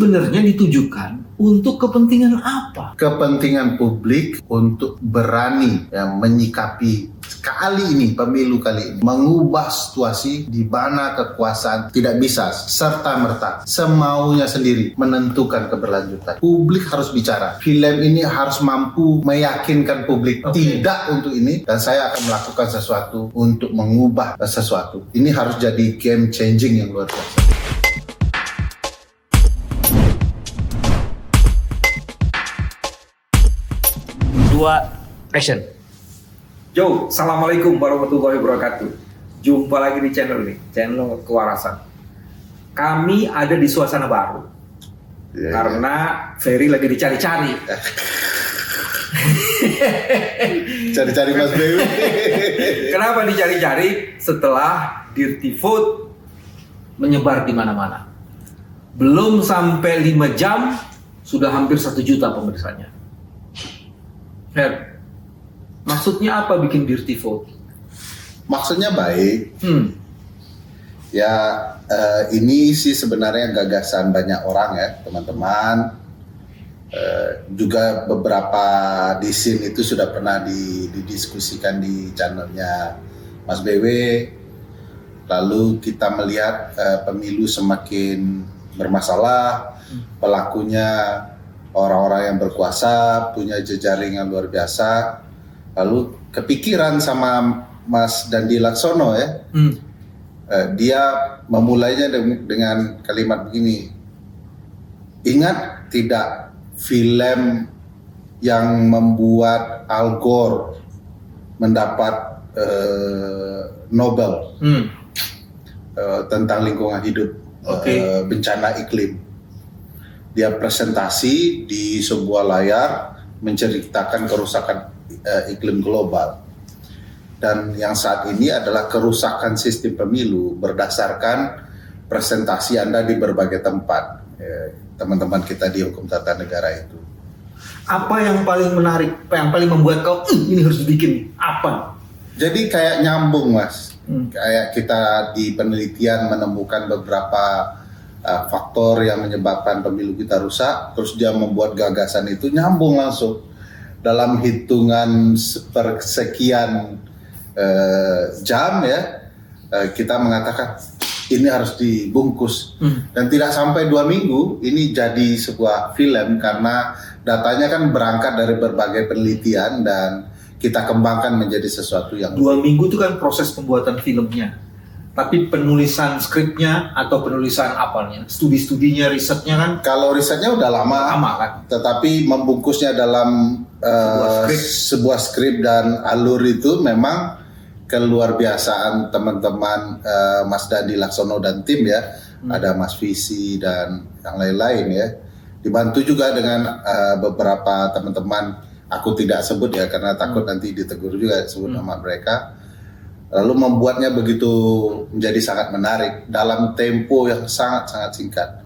sebenarnya ditujukan untuk kepentingan apa? Kepentingan publik untuk berani menyikapi pemilu kali ini, mengubah situasi di mana kekuasaan tidak bisa serta-merta semaunya sendiri menentukan keberlanjutan. Publik harus bicara. Film ini harus mampu meyakinkan publik tidak untuk ini, dan saya akan melakukan sesuatu untuk mengubah sesuatu. Ini harus jadi game changing yang luar biasa. Action. Yo, assalamualaikum warahmatullahi wabarakatuh. Jumpa lagi di channel ini, channel Kewarasan. Kami ada di suasana baru, karena Ferry lagi dicari-cari. Cari-cari Mas Dewi. Kenapa dicari-cari? Setelah Dirty Food Menyebar di mana-mana. Belum sampai 5 jam sudah hampir 1 juta pemirsanya. Fer, maksudnya apa bikin Dirty Food? Maksudnya baik. Ini sih sebenarnya gagasan banyak orang ya, teman-teman. Juga beberapa di sini itu sudah pernah didiskusikan di channelnya Mas BW. Lalu kita melihat pemilu semakin bermasalah, pelakunya orang-orang yang berkuasa, punya jejaring yang luar biasa. Lalu kepikiran sama Mas Dandi Laksono ya, dia memulainya dengan kalimat begini. Ingat tidak film yang membuat Al Gore mendapat Nobel tentang lingkungan hidup, bencana iklim. Dia presentasi di sebuah layar menceritakan kerusakan iklim global, dan yang saat ini adalah kerusakan sistem pemilu berdasarkan presentasi Anda di berbagai tempat, teman-teman kita di hukum tata negara itu. Apa yang paling menarik? Apa yang paling membuat kau ini harus dibikin? Apa? Jadi kayak nyambung Mas, kayak kita di penelitian menemukan beberapa faktor yang menyebabkan pemilu kita rusak, terus dia membuat gagasan itu nyambung langsung dalam hitungan sepersekian jam ya. Kita mengatakan ini harus dibungkus, dan tidak sampai 2 minggu ini jadi sebuah film, karena datanya kan berangkat dari berbagai penelitian dan kita kembangkan menjadi sesuatu yang 2 minggu itu kan proses pembuatan filmnya. Tapi penulisan skripnya atau penulisan apanya, studi-studinya, risetnya kan? Kalau risetnya udah lama kan? Tetapi membungkusnya dalam sebuah skrip dan alur itu memang keluar biasaan teman-teman Mas Dandi Laksono dan tim ya. Ada Mas Visi dan yang lain-lain ya. Dibantu juga dengan beberapa teman-teman, aku tidak sebut ya karena takut nanti ditegur juga sebut nama mereka. Lalu membuatnya begitu menjadi sangat menarik dalam tempo yang sangat-sangat singkat.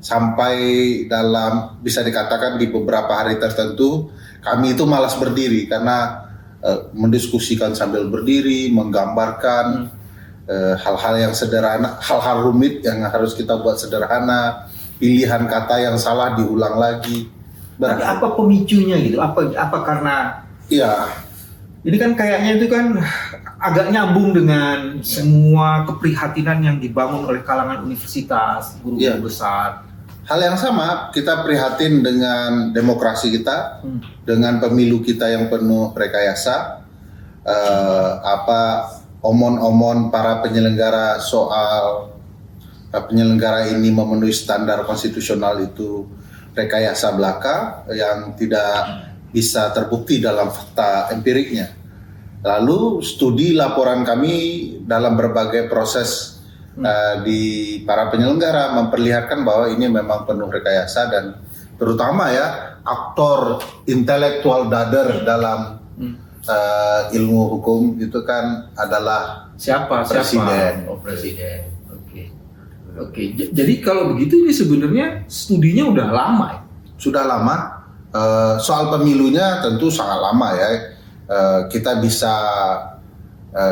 Sampai dalam, bisa dikatakan di beberapa hari tertentu, kami itu malas berdiri karena mendiskusikan sambil berdiri, menggambarkan hal-hal yang sederhana, hal-hal rumit yang harus kita buat sederhana, pilihan kata yang salah diulang lagi. Tapi apa pemicunya gitu? Apa karena? Iya. Ini kan kayaknya itu kan agak nyambung dengan semua keprihatinan yang dibangun oleh kalangan universitas, guru-guru besar. Hal yang sama, kita prihatin dengan demokrasi kita, dengan pemilu kita yang penuh rekayasa, omon-omon para penyelenggara soal penyelenggara ini memenuhi standar konstitusional itu rekayasa belaka yang tidak bisa terbukti dalam fakta empiriknya. Lalu studi laporan kami dalam berbagai proses di para penyelenggara memperlihatkan bahwa ini memang penuh rekayasa, dan terutama ya aktor intelektual dader dalam ilmu hukum itu kan adalah presiden. Presiden. Oke. Jadi kalau begitu ini sebenarnya studinya udah lama ya? Sudah lama. Soal pemilunya tentu sangat lama ya. Kita bisa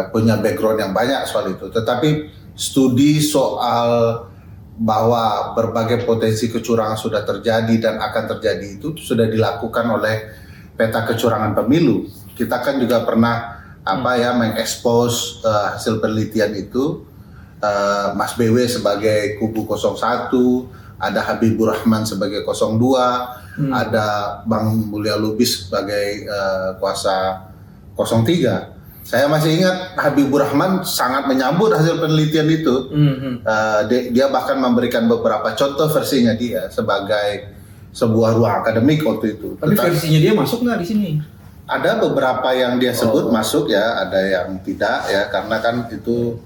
punya background yang banyak soal itu. Tetapi studi soal bahwa berbagai potensi kecurangan sudah terjadi dan akan terjadi itu sudah dilakukan oleh peta kecurangan pemilu. Kita kan juga pernah mengekspos hasil penelitian itu. Mas BW sebagai kubu 01, ada Habibur Rahman sebagai 02, ada Bang Mulya Lubis sebagai kuasa 03. Saya masih ingat Habibur Rahman sangat menyambut hasil penelitian itu. Dia bahkan memberikan beberapa contoh versinya dia sebagai sebuah ruang akademik waktu itu. Tapi versinya dia masuk nggak di sini? Ada beberapa yang dia sebut masuk ya, ada yang tidak ya, karena kan itu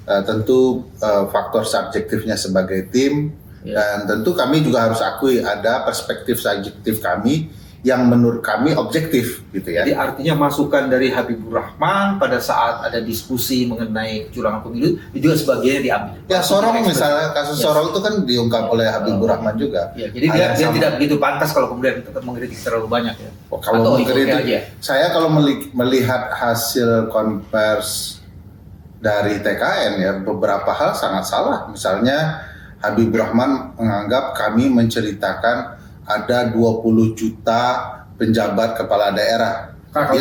tentu faktor subjektifnya sebagai tim, dan tentu kami juga harus akui ada perspektif subjektif kami yang menurut kami objektif gitu ya. Jadi artinya masukan dari Habibur Rahman pada saat ada diskusi mengenai kecurangan pemilu itu juga sebagiannya diambil. Ya Sorong misalnya, kasus Sorong itu kan diungkap oleh Habibur Rahman juga. Ya, jadi dia tidak begitu pantas kalau kemudian tetap mengkritik terlalu banyak ya. Kalau mengkritik, saya kalau melihat hasil konvers dari TKN ya, beberapa hal sangat salah. Misalnya Habibur Rahman menganggap kami menceritakan ada 20 juta penjabat kepala daerah. Kalau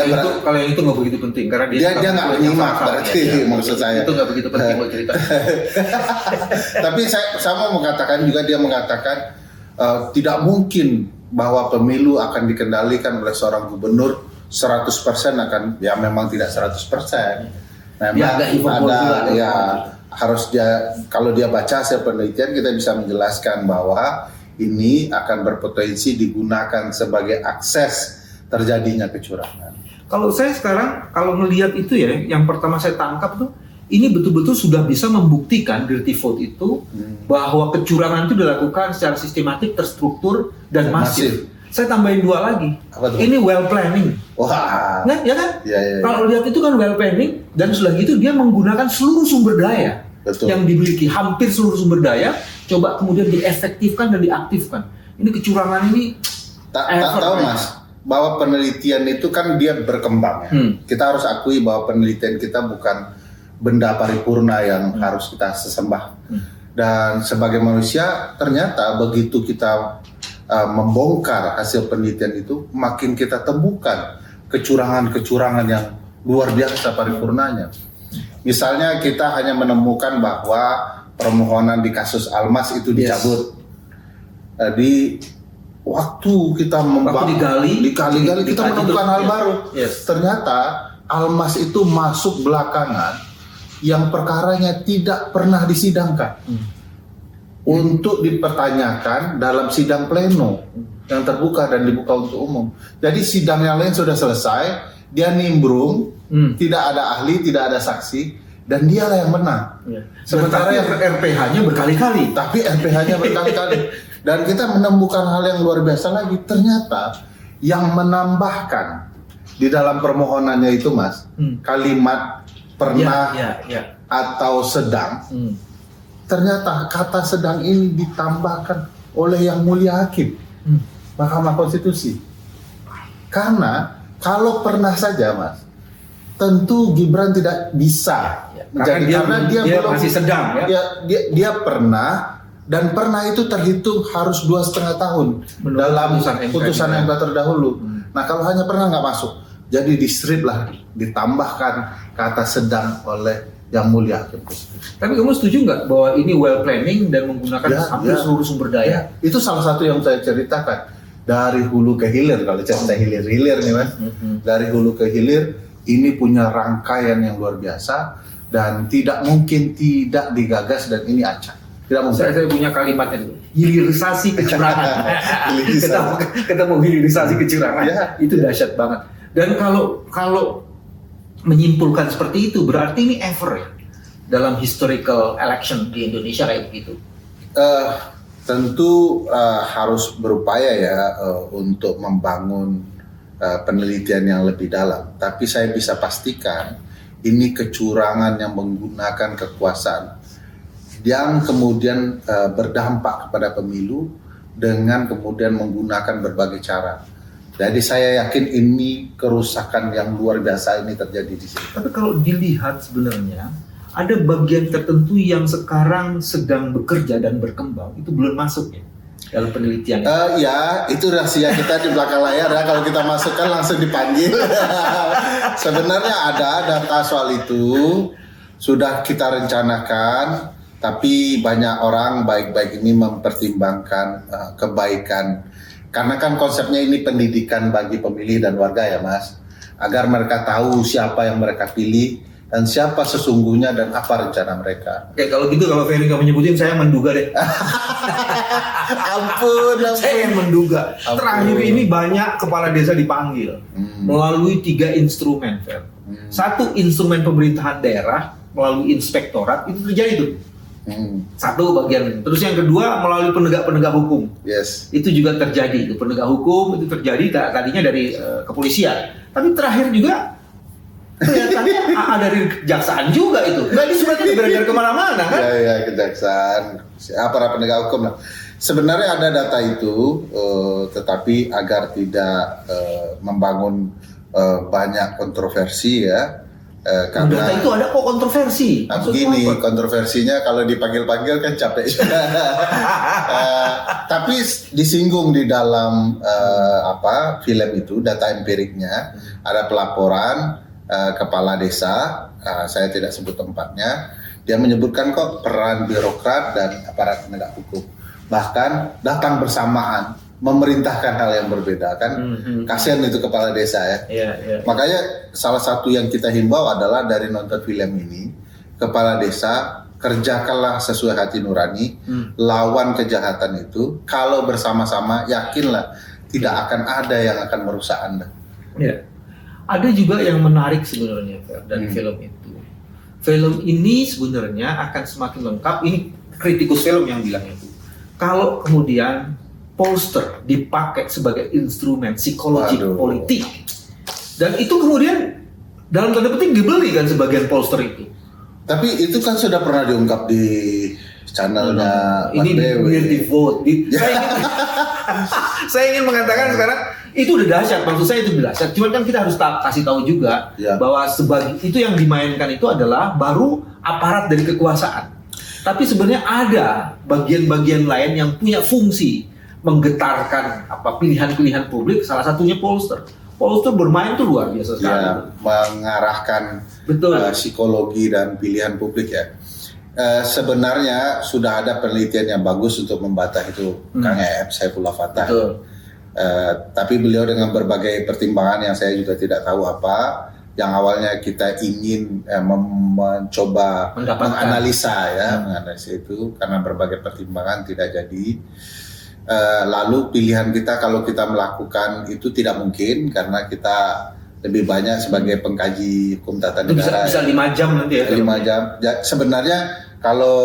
yang itu nggak begitu penting karena dia nggak nyimak berarti maksud saya. Itu nggak begitu penting buat cerita. Tapi saya mau mengatakan juga, dia mengatakan tidak mungkin bahwa pemilu akan dikendalikan oleh seorang gubernur 100% akan, ya memang tidak 100%. Memang harus dia, kalau dia baca hasil penelitian kita bisa menjelaskan bahwa ini akan berpotensi digunakan sebagai akses terjadinya kecurangan. Kalau saya sekarang kalau melihat itu ya, yang pertama saya tangkap tuh ini betul-betul sudah bisa membuktikan dirty vote itu bahwa kecurangan itu dilakukan secara sistematik, terstruktur dan masif. Saya tambahin 2 lagi. Ini well planning. Wah. Nah, ya kan? Ya. Kalau lihat itu kan well planning, dan sudah gitu dia menggunakan seluruh sumber daya yang dimiliki, hampir seluruh sumber daya, coba kemudian diefektifkan dan diaktifkan. Ini kecurangan ini tahu Mas, bahwa penelitian itu kan dia berkembang ya. Kita harus akui bahwa penelitian kita bukan benda paripurna yang harus kita sesembah. Dan sebagai manusia ternyata begitu kita membongkar hasil penelitian itu, makin kita temukan kecurangan-kecurangan yang luar biasa paripurnanya. Misalnya kita hanya menemukan bahwa permohonan di kasus Almas itu dicabut. Di waktu kita digali kita menemukan hal baru. Ternyata Almas itu masuk belakangan yang perkaranya tidak pernah disidangkan. Untuk dipertanyakan dalam sidang pleno yang terbuka dan dibuka untuk umum. Jadi sidang yang lain sudah selesai, dia nimbrung, tidak ada ahli, tidak ada saksi, dan dialah yang menang. Sementara yang RPH-nya berkali-kali. Tapi RPH-nya berkali-kali. Dan kita menemukan hal yang luar biasa lagi. Ternyata yang menambahkan di dalam permohonannya itu, Mas, kalimat pernah atau sedang. Ternyata kata sedang ini ditambahkan oleh Yang Mulia Hakim Mahkamah Konstitusi. Karena kalau pernah saja, Mas, tentu Gibran tidak bisa karena dia belum, masih sedang ya. Dia pernah, dan pernah itu terhitung harus 2,5 tahun menurut dalam putusan MK terdahulu. Nah kalau hanya pernah nggak masuk, jadi di-strip lah, ditambahkan kata sedang oleh Yang Mulia Hakim. Tapi kamu setuju nggak bahwa ini well planning dan menggunakan hampir seluruh sumber daya? Itu salah satu yang saya ceritakan dari hulu ke hilir. Kalau cerita hilir-hilir nih, Mas, dari hulu ke hilir ini punya rangkaian yang luar biasa dan tidak mungkin tidak digagas, dan ini acak. Tidak mungkin. Saya punya kalimatnya dulu. Hilirisasi kecurangan. Ketemu hilirisasi kecurangan. Itu dahsyat banget. Dan kalau menyimpulkan seperti itu, berarti ini ever ya dalam historical election di Indonesia kayak begitu. Tentu harus berupaya ya untuk membangun penelitian yang lebih dalam. Tapi saya bisa pastikan ini kecurangan yang menggunakan kekuasaan yang kemudian berdampak kepada pemilu dengan kemudian menggunakan berbagai cara. Jadi saya yakin ini kerusakan yang luar biasa ini terjadi di sini. Tapi kalau dilihat sebenarnya ada bagian tertentu yang sekarang sedang bekerja dan berkembang itu belum masuk ya dalam penelitian. Ya, itu rahasia kita di belakang layar ya. Kalau kita masukkan langsung dipanggil. Sebenarnya ada data soal itu sudah kita rencanakan, tapi banyak orang baik-baik ini mempertimbangkan kebaikan. Karena kan konsepnya ini pendidikan bagi pemilih dan warga ya Mas, agar mereka tahu siapa yang mereka pilih dan siapa sesungguhnya dan apa rencana mereka. Oke, kalau gitu kalau Ferry nggak menyebutin, saya menduga deh. Ampun. Saya yang menduga. Terakhir ini banyak kepala desa dipanggil melalui 3 instrumen, Fer. Satu, instrumen pemerintahan daerah melalui inspektorat, itu terjadi tuh. Satu bagian. Terus yang kedua melalui penegak hukum. Yes. Itu juga terjadi. Itu penegak hukum itu terjadi tadinya dari kepolisian. Tapi terakhir juga kelihatannya dari kejaksaan juga itu. Nggak disuratnya beredar kemana-mana kan? Ya, kejaksaan, para penegak hukum lah. Sebenarnya ada data itu, tetapi agar tidak membangun banyak kontroversi ya. Karena data itu ada kok kontroversi. Begini, kontroversinya kalau dipanggil-panggil kan capek. Tapi disinggung di dalam film itu, data empiriknya, ada pelaporan kepala desa, saya tidak sebut tempatnya, dia menyebutkan kok peran birokrat dan aparat penegak hukum bahkan datang bersamaan memerintahkan hal yang berbeda kan. Kasihan itu kepala desa ya. Makanya salah satu yang kita himbau adalah dari nonton film ini, kepala desa kerjakanlah sesuai hati nurani, lawan kejahatan itu. Kalau bersama-sama yakinlah tidak akan ada yang akan merusak Anda. Ada juga yang menarik sebenarnya dari film itu. Film ini sebenarnya akan semakin lengkap. Ini kritikus film yang bilang itu. Kalau kemudian pollster dipakai sebagai instrumen psikologi politik, dan itu kemudian dalam tanda petik dibeli kan sebagian pollster itu. Tapi itu kan sudah pernah diungkap di channelnya ini di vote. Saya ingin mengatakan sekarang itu udah dahsyat, maksud saya itu udah dahsyat. Cuman kan kita harus kasih tahu juga bahwa itu yang dimainkan itu adalah baru aparat dari kekuasaan. Tapi sebenarnya ada bagian-bagian lain yang punya fungsi menggetarkan pilihan-pilihan publik. Salah satunya pollster. Pollster bermain tuh luar biasa sekali. Mengarahkan psikologi dan pilihan publik ya. Sebenarnya sudah ada penelitian yang bagus untuk membantah itu, Kang E.F. Saifullah Fatah. Tapi beliau dengan berbagai pertimbangan yang saya juga tidak tahu apa, yang awalnya kita ingin mencoba menganalisa itu karena berbagai pertimbangan tidak jadi. Lalu pilihan kita kalau kita melakukan itu tidak mungkin karena kita lebih banyak sebagai pengkaji hukum tata negara. Bisa 5 jam nanti ya. 5 jam. Sebenarnya kalau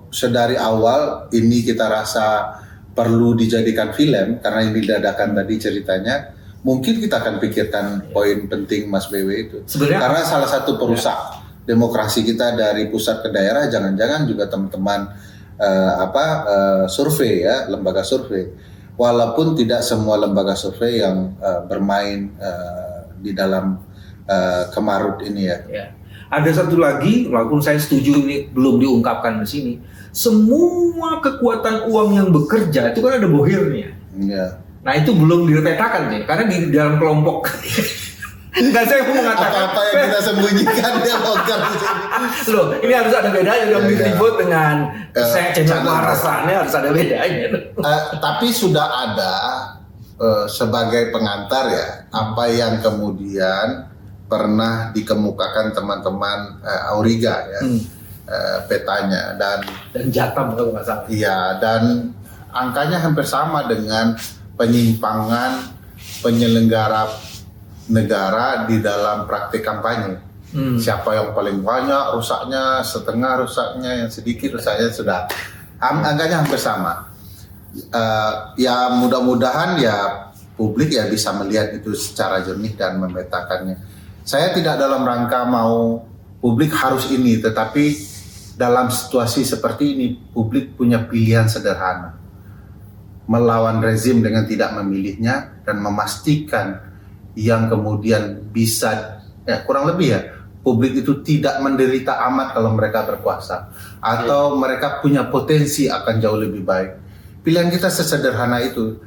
sedari awal ini kita rasa perlu dijadikan film karena ini dadakan tadi ceritanya, mungkin kita akan pikirkan poin penting Mas BW itu. Sebenarnya, karena salah satu perusak demokrasi kita dari pusat ke daerah, jangan-jangan juga teman-teman survei ya, lembaga survei. Walaupun tidak semua lembaga survei yang bermain di dalam kemarut ini ya. Ada satu lagi, walaupun saya setuju ini belum diungkapkan di sini, semua kekuatan uang yang bekerja itu kan ada bohirnya. Nah itu belum dipetakan nih, karena di dalam kelompok. Nggak, saya mau mengatakan apa yang kita sembunyikan dia bongkar di sini. Loh, ini harus ada bedanya dong disebut dengan saya channel kewarasannya harus ada bedanya. Tapi sudah ada sebagai pengantar ya, apa yang kemudian pernah dikemukakan teman-teman Auriga ya, petanya dan Jatam kalau nggak salah. Iya, dan angkanya hampir sama dengan penyimpangan penyelenggara negara di dalam praktik kampanye. Siapa yang paling banyak rusaknya, setengah rusaknya, yang sedikit rusaknya, sudah angkanya hampir sama. Ya mudah-mudahan ya publik ya bisa melihat itu secara jernih dan memetakannya. Saya tidak dalam rangka mau publik harus ini, tetapi dalam situasi seperti ini publik punya pilihan sederhana, melawan rezim dengan tidak memilihnya dan memastikan yang kemudian bisa kurang lebih ya publik itu tidak menderita amat kalau mereka berkuasa, atau mereka punya potensi akan jauh lebih baik. Pilihan kita sesederhana itu,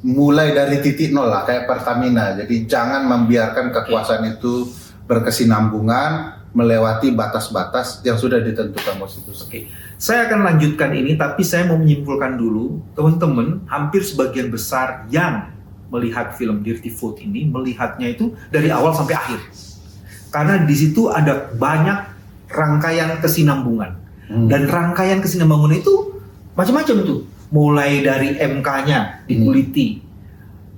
mulai dari titik nol lah, kayak Pertamina. Jadi jangan membiarkan kekuasaan itu berkesinambungan melewati batas-batas yang sudah ditentukan konstitusi. Oke, saya akan lanjutkan ini, tapi saya mau menyimpulkan dulu, teman-teman, hampir sebagian besar yang melihat film Dirty Vote ini melihatnya itu dari awal sampai akhir, karena di situ ada banyak rangkaian kesinambungan, dan rangkaian kesinambungan itu macam-macam tuh, mulai dari MK-nya dikuliti,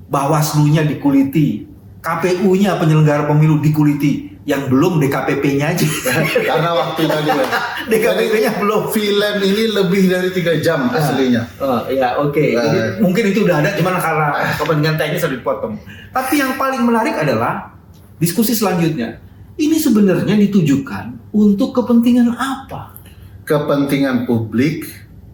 Bawaslu-nya dikuliti, KPU-nya penyelenggara pemilu dikuliti, yang belum DKPP-nya aja. Karena waktu tadi DKPP-nya belum. Film ini lebih dari 3 jam aslinya. Ya oke. Jadi mungkin itu udah ada, cuman karena kepentingan teknis harus dipotong. Tapi yang paling menarik adalah diskusi selanjutnya. Ini sebenarnya ditujukan untuk kepentingan apa? Kepentingan publik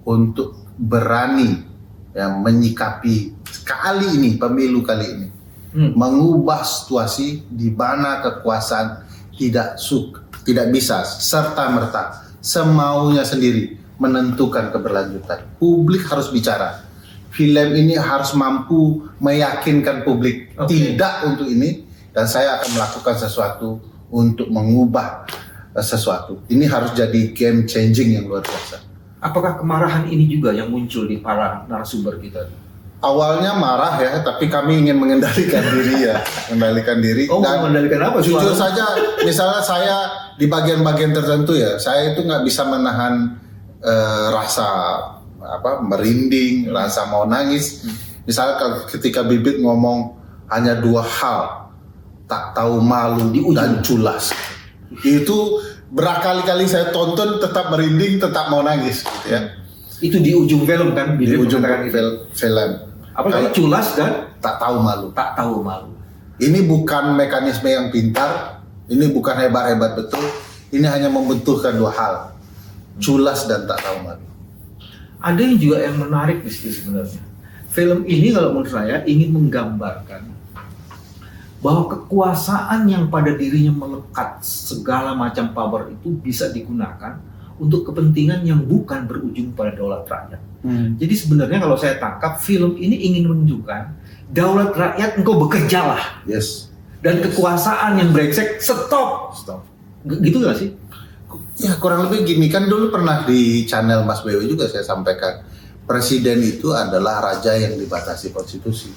untuk berani menyikapi kali ini, pemilu kali ini. Mengubah situasi di mana kekuasaan tidak bisa serta-merta semaunya sendiri menentukan keberlanjutan. Publik harus bicara. Film ini harus mampu meyakinkan publik tidak untuk ini, dan saya akan melakukan sesuatu untuk mengubah sesuatu. Ini harus jadi game changing yang luar biasa. Apakah kemarahan ini juga yang muncul di para narasumber kita? Awalnya marah ya, tapi kami ingin mengendalikan diri ya, mengendalikan diri. Dan mengendalikan apa? Jujur saja, misalnya saya di bagian-bagian tertentu ya, saya itu nggak bisa menahan rasa merinding, rasa mau nangis. Misalnya ketika Bibit ngomong hanya 2 hal, tak tahu malu dan culas. Itu berkali-kali saya tonton, tetap merinding, tetap mau nangis, gitu ya. Itu di ujung film kan? Di ujung film. Apa tadi? Culas dan tak tahu malu. Tak tahu malu. Ini bukan mekanisme yang pintar, ini bukan hebat-hebat betul, ini hanya membenturkan 2 hal, culas dan tak tahu malu. Ada yang juga yang menarik di sini sebenarnya. Film ini kalau menurut saya ingin menggambarkan bahwa kekuasaan yang pada dirinya melekat segala macam power itu bisa digunakan untuk kepentingan yang bukan berujung pada daulat rakyat. Jadi sebenarnya kalau saya tangkap, film ini ingin menunjukkan daulat rakyat engkau bekerjalah. Yes. Dan kekuasaan yang brengsek stop. Gitu gak sih? Ya kurang lebih gini, kan dulu pernah di channel Mas Bewe juga saya sampaikan, presiden itu adalah raja yang dibatasi konstitusi.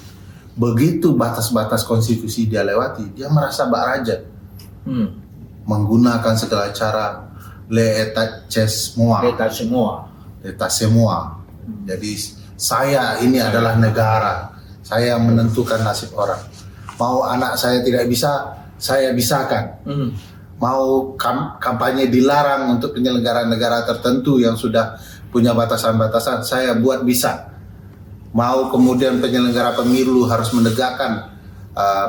Begitu batas-batas konstitusi dia lewati, dia merasa bak raja. Menggunakan segala cara, l'état semua. Jadi saya ini adalah negara, saya menentukan nasib orang. Mau anak saya tidak bisa, saya bisakan. Mau kampanye dilarang untuk penyelenggaraan negara tertentu yang sudah punya batasan-batasan, saya buat bisa. Mau kemudian penyelenggara pemilu harus menegakkan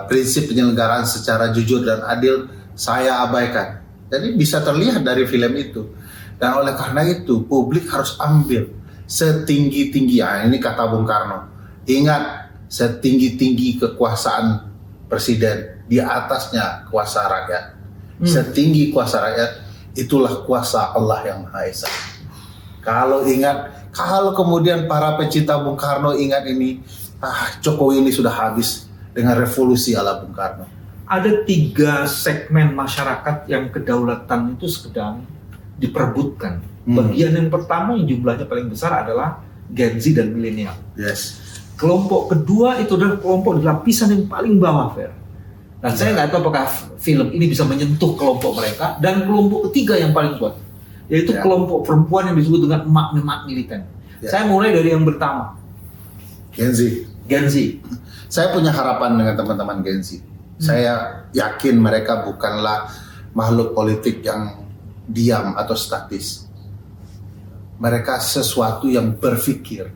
prinsip penyelenggaraan secara jujur dan adil, saya abaikan. Jadi bisa terlihat dari film itu. Dan oleh karena itu publik harus ambil setinggi-tinggi, ini kata Bung Karno, ingat, setinggi-tinggi kekuasaan presiden, di atasnya kuasa rakyat. Setinggi kuasa rakyat, itulah kuasa Allah yang Maha Esa. Kalau kemudian para pecinta Bung Karno ingat ini, Jokowi ini sudah habis dengan revolusi ala Bung Karno. Ada 3 segmen masyarakat yang kedaulatan itu sedang diperebutkan. Bagian yang pertama yang jumlahnya paling besar adalah Gen Z dan milenial. Yes. Kelompok kedua itu adalah kelompok di lapisan yang paling bawah, Fer. Dan saya nggak tahu apakah film ini bisa menyentuh kelompok mereka. Dan kelompok ketiga yang paling kuat, yaitu kelompok perempuan yang disebut dengan emak-emak militan. Saya mulai dari yang pertama, Gen Z. Saya punya harapan dengan teman-teman Gen Z. Saya yakin mereka bukanlah makhluk politik yang diam atau statis. Mereka sesuatu yang berpikir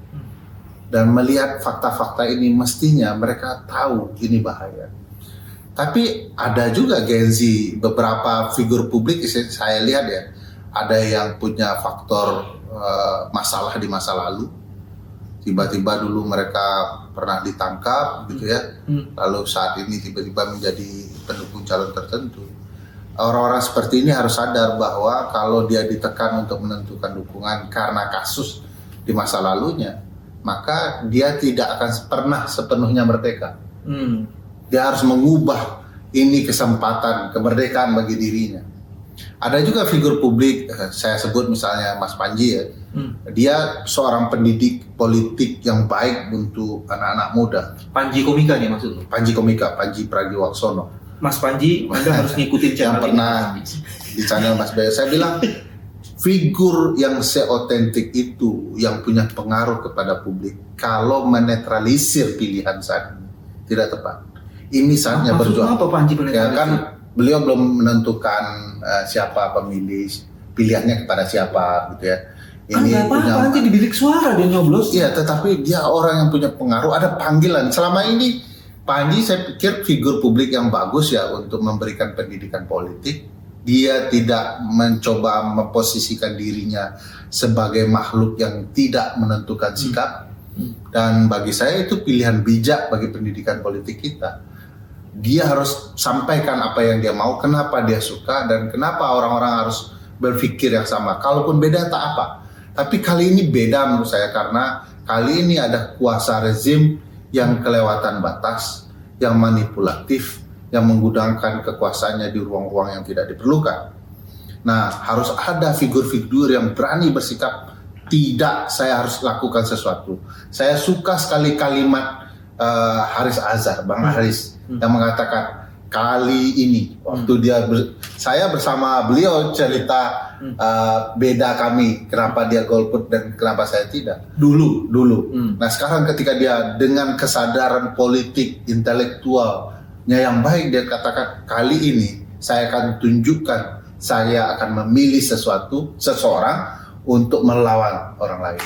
dan melihat fakta-fakta ini, mestinya mereka tahu ini bahaya. Tapi ada juga Gen Z, beberapa figur publik saya lihat ya, ada yang punya faktor masalah di masa lalu. Tiba-tiba dulu mereka pernah ditangkap gitu ya, lalu saat ini tiba-tiba menjadi pendukung calon tertentu. orang-orang seperti ini harus sadar bahwa kalau dia ditekan untuk menentukan dukungan karena kasus di masa lalunya, maka dia tidak akan pernah sepenuhnya merdeka. Dia harus mengubah ini kesempatan kemerdekaan bagi dirinya. Ada juga figur publik, saya sebut misalnya Mas Panji ya. Dia seorang pendidik politik yang baik untuk anak-anak muda. Panji Komika nih maksudnya? Panji Komika, Panji Pragiwaksono. Mas Panji, Anda harus ngikutin channel yang pernah di channel Mas Bayu. Saya bilang figur yang seotentik itu yang punya pengaruh kepada publik, kalau menetralisir pilihan saat ini tidak tepat. Ini saatnya berjuang. Apa Panji Ya kan beliau belum menentukan siapa pemilih, pilihannya kepada siapa gitu ya. Ini punya Panji di bilik suara dia nyoblos. Iya, tetapi dia orang yang punya pengaruh, ada panggilan. Selama ini Panji saya pikir figur publik yang bagus ya untuk memberikan pendidikan politik. Dia tidak mencoba memposisikan dirinya sebagai makhluk yang tidak menentukan sikap. Dan bagi saya itu pilihan bijak bagi pendidikan politik kita. Dia harus sampaikan apa yang dia mau, kenapa dia suka, dan kenapa orang-orang harus berpikir yang sama. Kalaupun beda tak apa. Tapi kali ini beda menurut saya, karena kali ini ada kuasa rezim yang kelewatan batas, yang manipulatif, yang menggunakan kekuasaannya di ruang-ruang yang tidak diperlukan. Nah, harus ada figur-figur yang berani bersikap, tidak, saya harus lakukan sesuatu. Saya suka sekali kalimat Haris Azhar, Bang Haris, yang mengatakan kali ini waktu saya bersama beliau cerita beda kami, kenapa dia golput dan kenapa saya tidak dulu. Nah sekarang ketika dia dengan kesadaran politik intelektualnya yang baik, dia katakan kali ini saya akan tunjukkan saya akan memilih seseorang untuk melawan orang lain.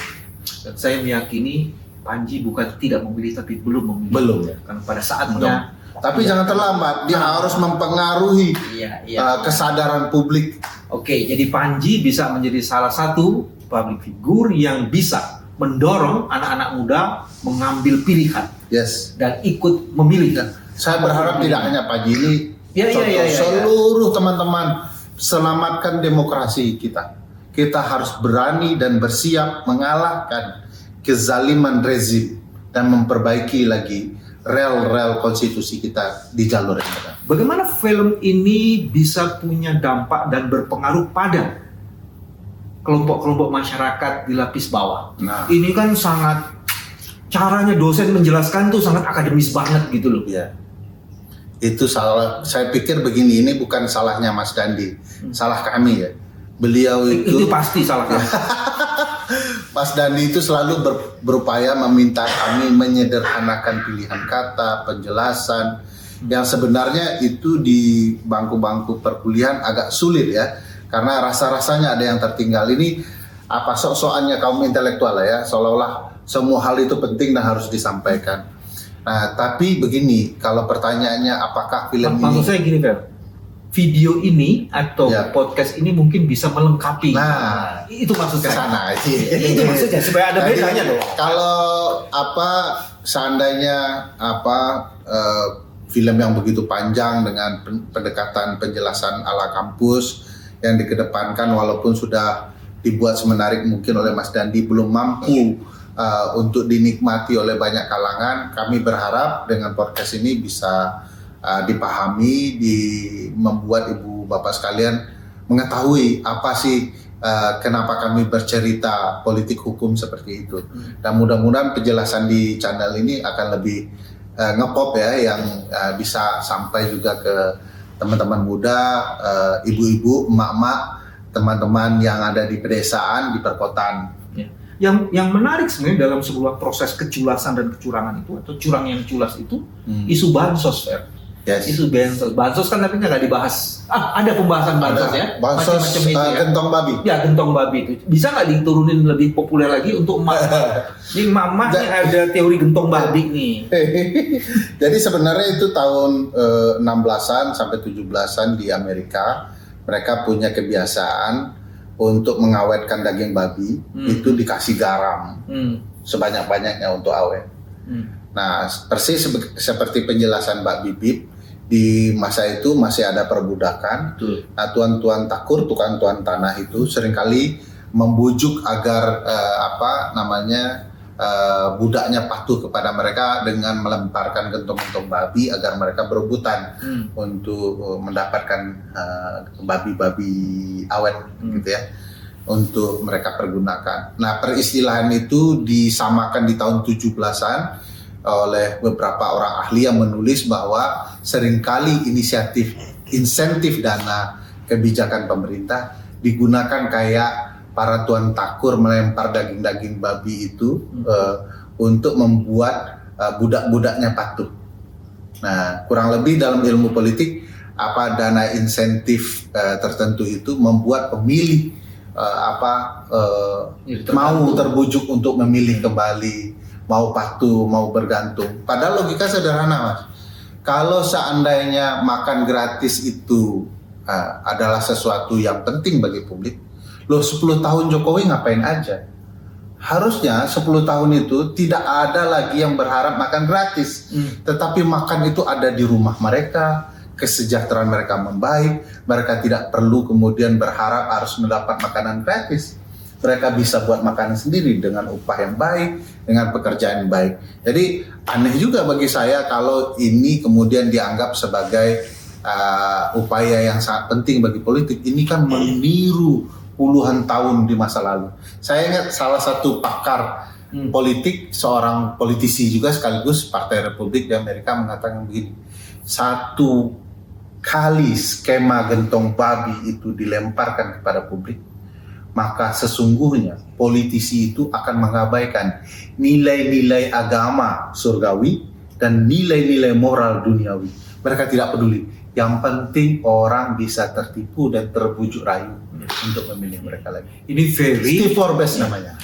Dan saya meyakini Panji bukan tidak memilih tapi belum memilih. Belum ya. Karena pada saatnya. Tapi jangan terlambat. Dia harus mempengaruhi kesadaran publik. Oke, jadi Panji bisa menjadi salah satu public figure yang bisa mendorong anak-anak muda mengambil pilihan. Yes. Dan ikut memilih. Saya berharap tidak hanya Panji ini. Seluruh teman-teman, selamatkan demokrasi kita. Kita harus berani dan bersiap mengalahkan kezaliman rezim dan memperbaiki lagi rel-rel konstitusi kita di jalur yang benar. Bagaimana film ini bisa punya dampak dan berpengaruh pada kelompok-kelompok masyarakat di lapis bawah? Nah, ini kan sangat, caranya dosen menjelaskan tuh sangat akademis banget gitu loh. Iya. Itu salah. Saya pikir begini, ini bukan salahnya Mas Dandi, salah kami ya. Beliau itu pasti salah kami. Mas Dandi itu selalu berupaya meminta kami menyederhanakan pilihan kata, penjelasan yang sebenarnya itu di bangku-bangku perkuliahan agak sulit ya, karena rasa-rasanya ada yang tertinggal. Ini apa sok-sokannya kaum intelektual ya, seolah-olah semua hal itu penting dan harus disampaikan. Nah, tapi begini, kalau pertanyaannya apakah film ini... Maksud saya gini, Fer. Video ini atau podcast ini mungkin bisa melengkapi. Nah, itu maksud saya. Kesana. Itu maksudnya supaya ada bedanya loh. Kalau seandainya film yang begitu panjang dengan pendekatan penjelasan ala kampus yang dikedepankan, walaupun sudah dibuat semenarik mungkin oleh Mas Dandi, belum mampu untuk dinikmati oleh banyak kalangan. Kami berharap dengan podcast ini bisa dipahami, membuat ibu bapak sekalian mengetahui apa sih kenapa kami bercerita politik hukum seperti itu. Dan mudah-mudahan penjelasan di channel ini akan lebih ngepop ya, yang bisa sampai juga ke teman-teman muda, ibu-ibu, emak-emak, teman-teman yang ada di pedesaan, di perkotaan. Yang menarik sebenarnya dalam sebuah proses keculasan dan kecurangan itu, atau curang yang culas itu, isu bansos, Yes. Isu bansos kan tapi nggak dibahas. Ada pembahasan bansos ya. Bansos gentong babi. Ya, gentong babi itu bisa nggak diturunin lebih populer lagi untuk emak. Ini mama nih ada teori gentong babi nih. Jadi sebenarnya itu tahun 16-an sampai 17-an di Amerika, mereka punya kebiasaan untuk mengawetkan daging babi itu dikasih garam sebanyak-banyaknya untuk awet. Nah, persis seperti penjelasan Mbak Bibip, di masa itu masih ada perbudakan. Betul. Nah, tuan-tuan takur, tuan-tuan tanah itu seringkali membujuk agar budaknya patuh kepada mereka dengan melemparkan gentong-gentong babi agar mereka berebutan untuk mendapatkan babi-babi awet gitu ya, untuk mereka pergunakan. Nah, peristilahan itu disamakan di tahun 17-an oleh beberapa orang ahli yang menulis bahwa seringkali insentif dana kebijakan pemerintah digunakan kayak para tuan takur melempar daging-daging babi itu untuk membuat budak-budaknya patuh. Nah, kurang lebih dalam ilmu politik dana insentif tertentu itu membuat pemilih mau terbujuk untuk memilih kembali, mau patuh, mau bergantung. Padahal logika sederhana, Mas. Kalau seandainya makan gratis itu adalah sesuatu yang penting bagi publik, 10 tahun Jokowi ngapain aja? Harusnya 10 tahun itu tidak ada lagi yang berharap makan gratis, tetapi makan itu ada di rumah mereka, kesejahteraan mereka membaik, mereka tidak perlu kemudian berharap harus mendapat makanan gratis. Mereka bisa buat makanan sendiri dengan upah yang baik, dengan pekerjaan yang baik. Jadi aneh juga bagi saya kalau ini kemudian dianggap sebagai upaya yang sangat penting bagi politik. Ini kan meniru puluhan tahun di masa lalu. Saya ingat salah satu pakar politik, seorang politisi juga sekaligus Partai Republik di Amerika mengatakan begini, satu kali skema gentong babi itu dilemparkan kepada publik, maka sesungguhnya politisi itu akan mengabaikan nilai-nilai agama surgawi dan nilai-nilai moral duniawi. Mereka tidak peduli. Yang penting orang bisa tertipu dan terbujuk rayu untuk memilih mereka lagi. Ini Ferry, Steve Forbes namanya.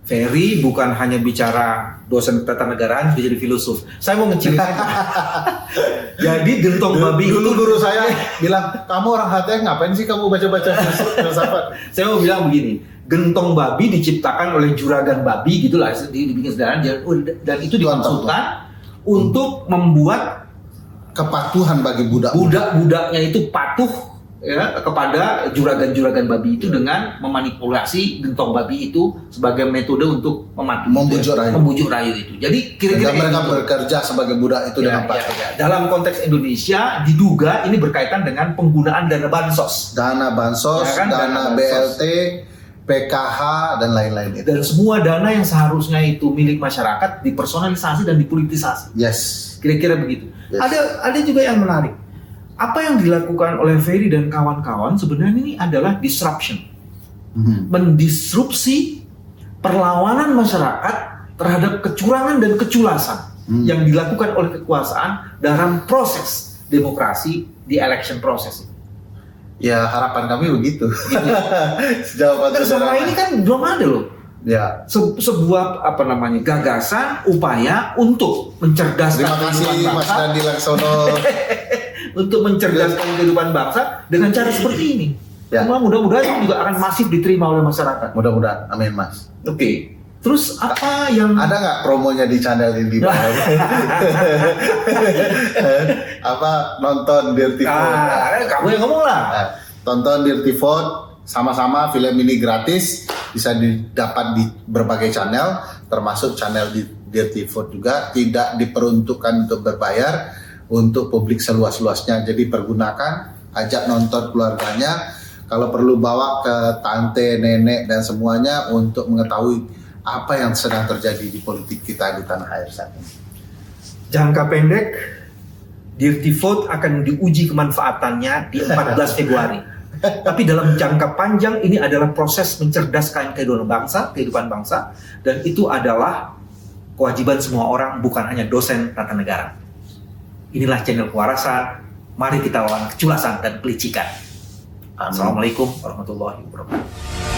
Ferry bukan hanya bicara dosen tata negaraan, sudah jadi filosof. Saya mau ngeceritain. Jadi gentong babi Dulu itu, guru saya bilang, kamu orang HTS ngapain sih kamu baca-baca filsafat? saya mau bilang begini, gentong babi diciptakan oleh juragan babi gitulah, dibikin sederhana, dan itu dimaksudkan untuk membuat Kepatuhan bagi budak-budaknya itu patuh ya kepada juragan-juragan babi itu dengan memanipulasi gentong babi itu sebagai metode untuk membujuk rayu itu. Jadi kira-kira mereka bekerja sebagai budak itu dengan patuh. Dalam konteks Indonesia diduga ini berkaitan dengan penggunaan dana bansos, dana BLT, PKH dan lain-lain itu. Dan semua dana yang seharusnya itu milik masyarakat dipersonalisasi dan dipolitisasi. Yes. Kira-kira begitu. Yes. Ada juga yang menarik. Apa yang dilakukan oleh Ferry dan kawan-kawan sebenarnya ini adalah disruption. Mendisrupsi perlawanan masyarakat terhadap kecurangan dan keculasan yang dilakukan oleh kekuasaan dalam proses demokrasi di election process. Ya, harapan kami begitu. Jawaban selama ini kan belum ada loh. Ya. Sebuah gagasan, upaya untuk mencerdaskan kehidupan bangsa. Mas Dandi Laksono. Untuk mencerdaskan kehidupan bangsa dengan cara seperti ini. Ya. Mudah-mudahan juga akan masif diterima oleh masyarakat. Mudah-mudahan, amin Mas. Oke. Terus apa yang ada nggak promonya di channel ini? Nonton Dirty Vote. Kamu yang ngomong lah. Tonton Dirty Vote, sama-sama film ini gratis, bisa didapat di berbagai channel, termasuk channel di Dirty Vote juga, tidak diperuntukkan untuk berbayar, untuk publik seluas-luasnya. Jadi pergunakan, ajak nonton keluarganya, kalau perlu bawa ke tante, nenek dan semuanya untuk mengetahui apa yang sedang terjadi di politik kita di tanah air saat ini. Jangka pendek, Dirty Vote akan diuji kemanfaatannya di 14 Februari. Tapi dalam jangka panjang ini adalah proses mencerdaskan kehidupan bangsa, dan itu adalah kewajiban semua orang, bukan hanya dosen tata negara. Inilah channel Kewarasan. Mari kita lawan keculasan dan kelicikan. Assalamualaikum warahmatullahi wabarakatuh.